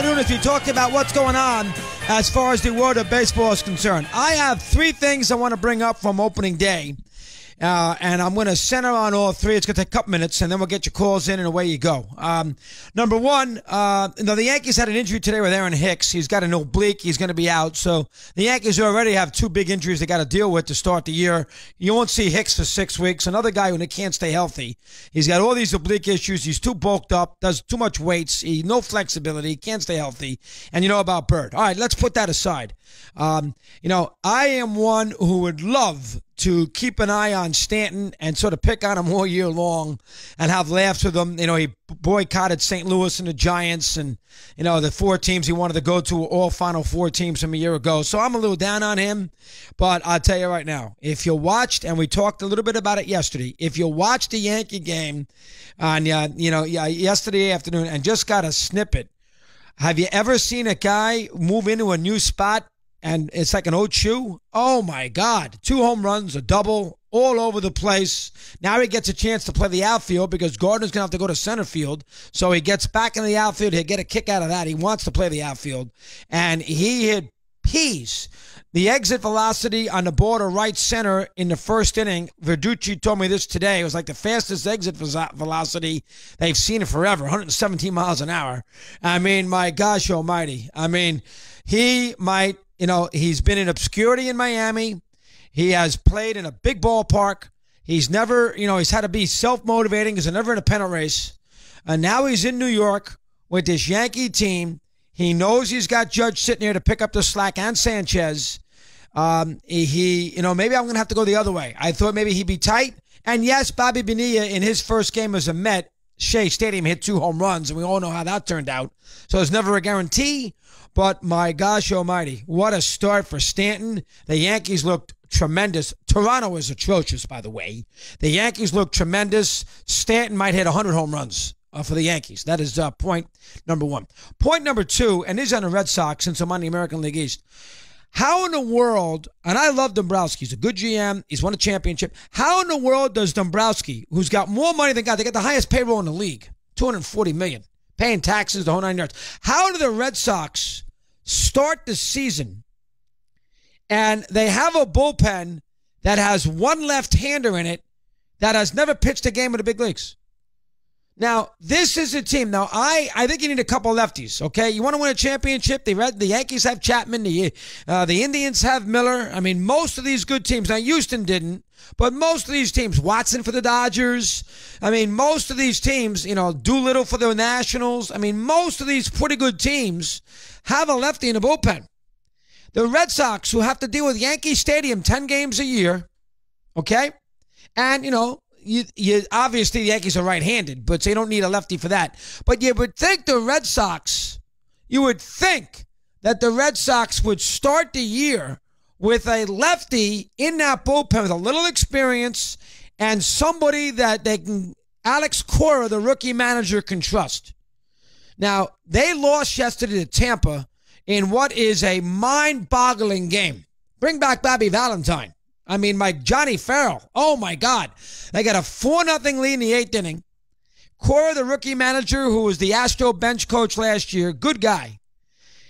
afternoon as we talked about what's going on as far as the world of baseball is concerned. I have three things I want to bring up from opening day, and I'm going to center on all three. It's going to take a couple minutes, and then we'll get your calls in, and away you go. Number one, the Yankees had an injury today with Aaron Hicks. He's got an oblique. He's going to be out. So the Yankees already have two big injuries they got to deal with to start the year. You won't see Hicks for 6 weeks. Another guy who can't stay healthy. He's got all these oblique issues. He's too bulked up, does too much weights, no flexibility, can't stay healthy. And you know about Bird. All right, let's put that aside. I am one who would love to keep an eye on Stanton and sort of pick on him all year long and have laughs with him. He boycotted St. Louis and the Giants and, the four teams he wanted to go to, all Final Four teams from a year ago. So I'm a little down on him. But I'll tell you right now, if you watched, and we talked a little bit about it yesterday, if you watched the Yankee game on, yesterday afternoon and just got a snippet, have you ever seen a guy move into a new spot and it's like an old shoe? Oh, my God. 2 home runs, a double, all over the place. Now he gets a chance to play the outfield because Gardner's going to have to go to center field. So he gets back in the outfield. He'll get a kick out of that. He wants to play the outfield. And he hit peas. The exit velocity on the ball to right center in the first inning, Verducci told me this today, it was like the fastest exit velocity they've seen in forever, 117 miles an hour. I mean, my gosh almighty. I mean, he might, he's been in obscurity in Miami. He has played in a big ballpark. He's never, he's had to be self-motivating. He's never in a pennant race. And now he's in New York with this Yankee team. He knows he's got Judge sitting here to pick up the slack and Sanchez. Maybe I'm going to have to go the other way. I thought maybe he'd be tight. And yes, Bobby Bonilla in his first game as a Met, Shea Stadium, hit 2 home runs, and we all know how that turned out. So it's never a guarantee. But my gosh almighty, what a start for Stanton. The Yankees looked tremendous. Toronto is atrocious, by the way. The Yankees looked tremendous. Stanton might hit 100 home runs for the Yankees. That is point number one. Point number two, and this is on the Red Sox since I'm on the American League East. How in the world, and I love Dombrowski. He's a good GM. He's won a championship. How in the world does Dombrowski, who's got more money than God, they got the highest payroll in the league, $240 million, paying taxes, the whole 9 yards. How do the Red Sox start the season and they have a bullpen that has one left-hander in it that has never pitched a game in the big leagues? Now, this is a team. Now, I think you need a couple lefties, okay? You want to win a championship? The Yankees have Chapman. The Indians have Miller. I mean, most of these good teams. Now, Houston didn't, but most of these teams, Watson for the Dodgers. I mean, most of these teams, Doolittle for the Nationals. I mean, most of these pretty good teams have a lefty in the bullpen. The Red Sox, who have to deal with Yankee Stadium 10 games a year, okay? And, you obviously the Yankees are right-handed, but they don't need a lefty for that. But you would think that the Red Sox would start the year with a lefty in that bullpen with a little experience and somebody that Alex Cora, the rookie manager, can trust. Now, they lost yesterday to Tampa in what is a mind-boggling game. Bring back Bobby Valentine. I mean, Johnny Farrell. Oh, my God. They got a 4-0 lead in the 8th inning. Cora, the rookie manager, who was the Astro bench coach last year, good guy.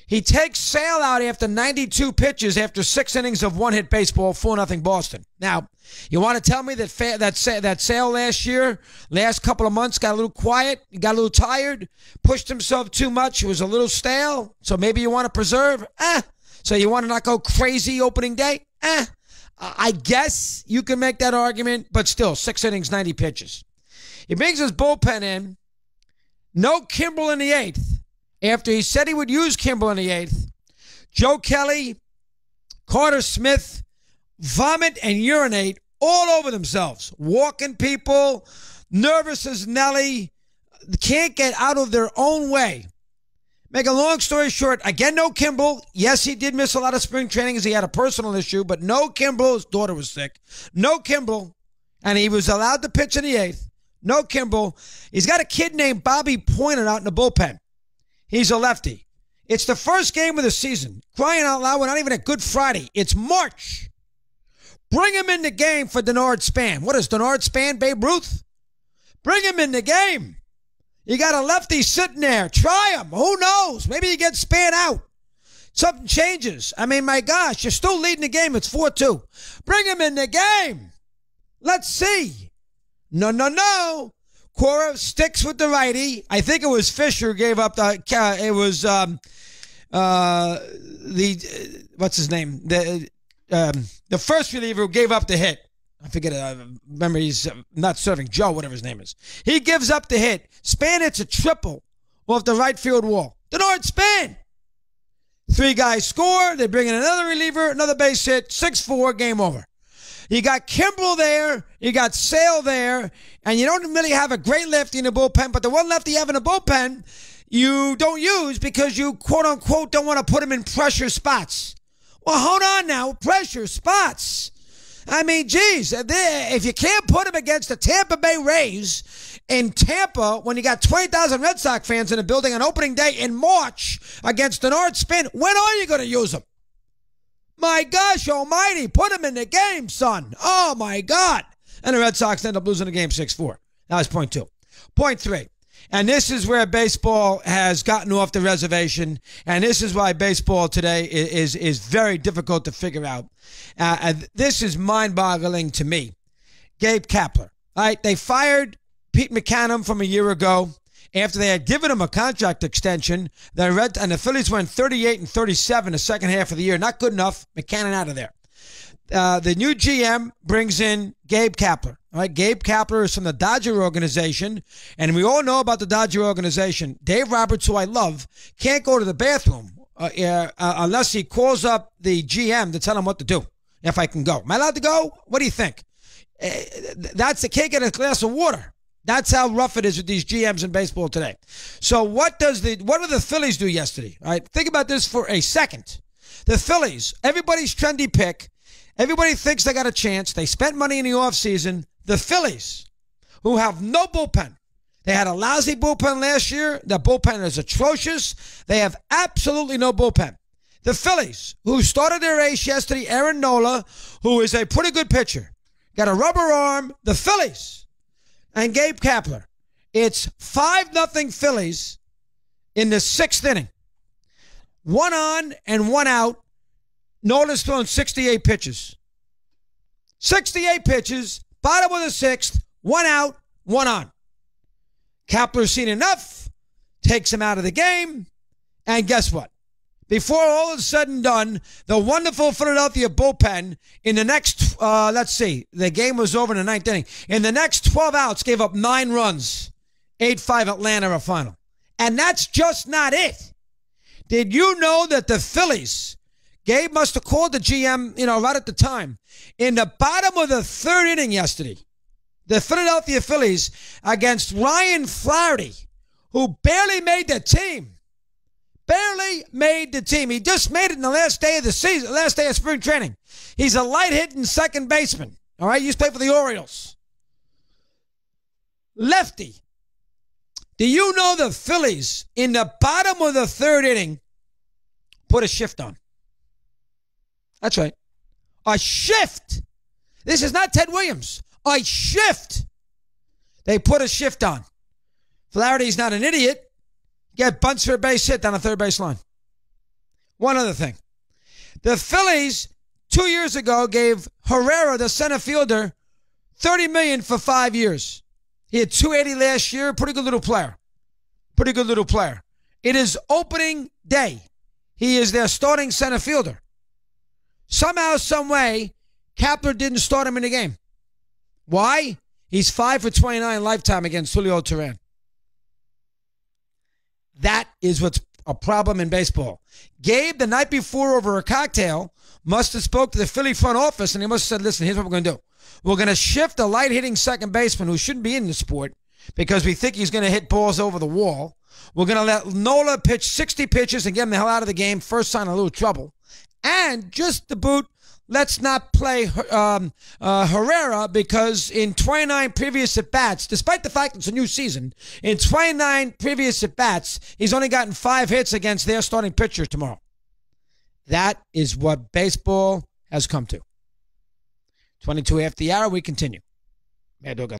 He takes Sale out after 92 pitches after 6 innings of one-hit baseball, 4-0 Boston. Now, you want to tell me that Sale last couple of months, got a little quiet, got a little tired, pushed himself too much, was a little stale, so maybe you want to preserve? So you want to not go crazy opening day? I guess you can make that argument, but still, 6 innings, 90 pitches. He brings his bullpen in. No Kimbrel in the 8th. After he said he would use Kimbrel in the 8th, Joe Kelly, Carter Smith vomit and urinate all over themselves. Walking people, nervous as Nelly, can't get out of their own way. Make a long story short, again, no Kimbrel. Yes, he did miss a lot of spring training as he had a personal issue, but no Kimbrel. His daughter was sick. No Kimbrel. And he was allowed to pitch in the 8th. No Kimbrel. He's got a kid named Bobby Pointer out in the bullpen. He's a lefty. It's the first game of the season. Crying out loud, we're not even a Good Friday. It's March. Bring him in the game for Denard Span. What is Denard Span, Babe Ruth? Bring him in the game. You got a lefty sitting there. Try him. Who knows? Maybe you get Span out. Something changes. I mean, my gosh, you're still leading the game. It's 4-2. Bring him in the game. Let's see. No. Cora sticks with the righty. I think it was Fisher who gave up the. It was what's his name? The first reliever who gave up the hit. I forget it. Remember, he's not serving. Joe, whatever his name is. He gives up the hit. Span hits a triple off the right field wall. Denard Span. 3 guys score. They bring in another reliever, another base hit. 6-4, game over. You got Kimbrel there. You got Sale there. And you don't really have a great lefty in the bullpen, but the one lefty you have in the bullpen, you don't use because you, quote-unquote, don't want to put him in pressure spots. Well, hold on now. Pressure spots. I mean, geez, if you can't put him against the Tampa Bay Rays in Tampa when you got 20,000 Red Sox fans in the building on opening day in March against Denard Span, when are you going to use him? My gosh almighty, put him in the game, son. Oh, my God. And the Red Sox end up losing the game 6-4. That was point 2. Point 3. And this is where baseball has gotten off the reservation, and this is why baseball today is very difficult to figure out. This is mind-boggling to me. Gabe Kapler. All right, they fired Pete McCann from a year ago after they had given him a contract extension. The Phillies went 38-37 the second half of the year. Not good enough. McCann out of there. The new GM brings in Gabe Kapler. All right, Gabe Kapler is from the Dodger organization, and we all know about the Dodger organization. Dave Roberts, who I love, can't go to the bathroom unless he calls up the GM to tell him what to do, if I can go. Am I allowed to go? What do you think? Can't get a glass of water. That's how rough it is with these GMs in baseball today. So what did the Phillies do yesterday? All right, think about this for a second. The Phillies, everybody's trendy pick. Everybody thinks they got a chance. They spent money in the offseason. The Phillies, who have no bullpen. They had a lousy bullpen last year. The bullpen is atrocious. They have absolutely no bullpen. The Phillies, who started their ace yesterday, Aaron Nola, who is a pretty good pitcher, got a rubber arm. The Phillies and Gabe Kapler. It's 5-0 Phillies in the 6th inning. 1 on and 1 out. Nola's thrown 68 pitches. 68 pitches. Bottom of the 6th, 1 out, 1 on. Kapler's seen enough, takes him out of the game, and guess what? Before all is said and done, the wonderful Philadelphia bullpen in the next, the game was over in the 9th inning. In the next 12 outs, gave up 9 runs, 8-5 Atlanta a final. And that's just not it. Did you know that the Phillies, Gabe must have called the GM, right at the time. In the bottom of the 3rd inning yesterday, the Philadelphia Phillies against Ryan Flaherty, who barely made the team. Barely made the team. He just made it in the last day of the season, last day of spring training. He's a light-hitting second baseman. All right, he used to play for the Orioles. Lefty. Do you know the Phillies, in the bottom of the 3rd inning, put a shift on? That's right. A shift. This is not Ted Williams. A shift. They put a shift on. Flaherty's not an idiot. Get bunts for a base hit down the 3rd base line. One other thing. The Phillies, 2 years ago, gave Herrera, the center fielder, $30 million for 5 years. He had $280 last year. Pretty good little player. Pretty good little player. It is opening day. He is their starting center fielder. Somehow, some way, Kapler didn't start him in the game. Why? He's 5 for 29 lifetime against Julio Teheran. That is what's a problem in baseball. Gabe, the night before over a cocktail, must have spoke to the Philly front office, and he must have said, listen, here's what we're going to do. We're going to shift a light-hitting second baseman who shouldn't be in the sport because we think he's going to hit balls over the wall. We're going to let Nola pitch 60 pitches and get him the hell out of the game. First sign of a little trouble. And just to boot, let's not play Herrera because in 29 previous at-bats, despite the fact it's a new season, in 29 previous at-bats, he's only gotten 5 hits against their starting pitcher tomorrow. That is what baseball has come to. 22 after the hour, we continue. Mad Dog.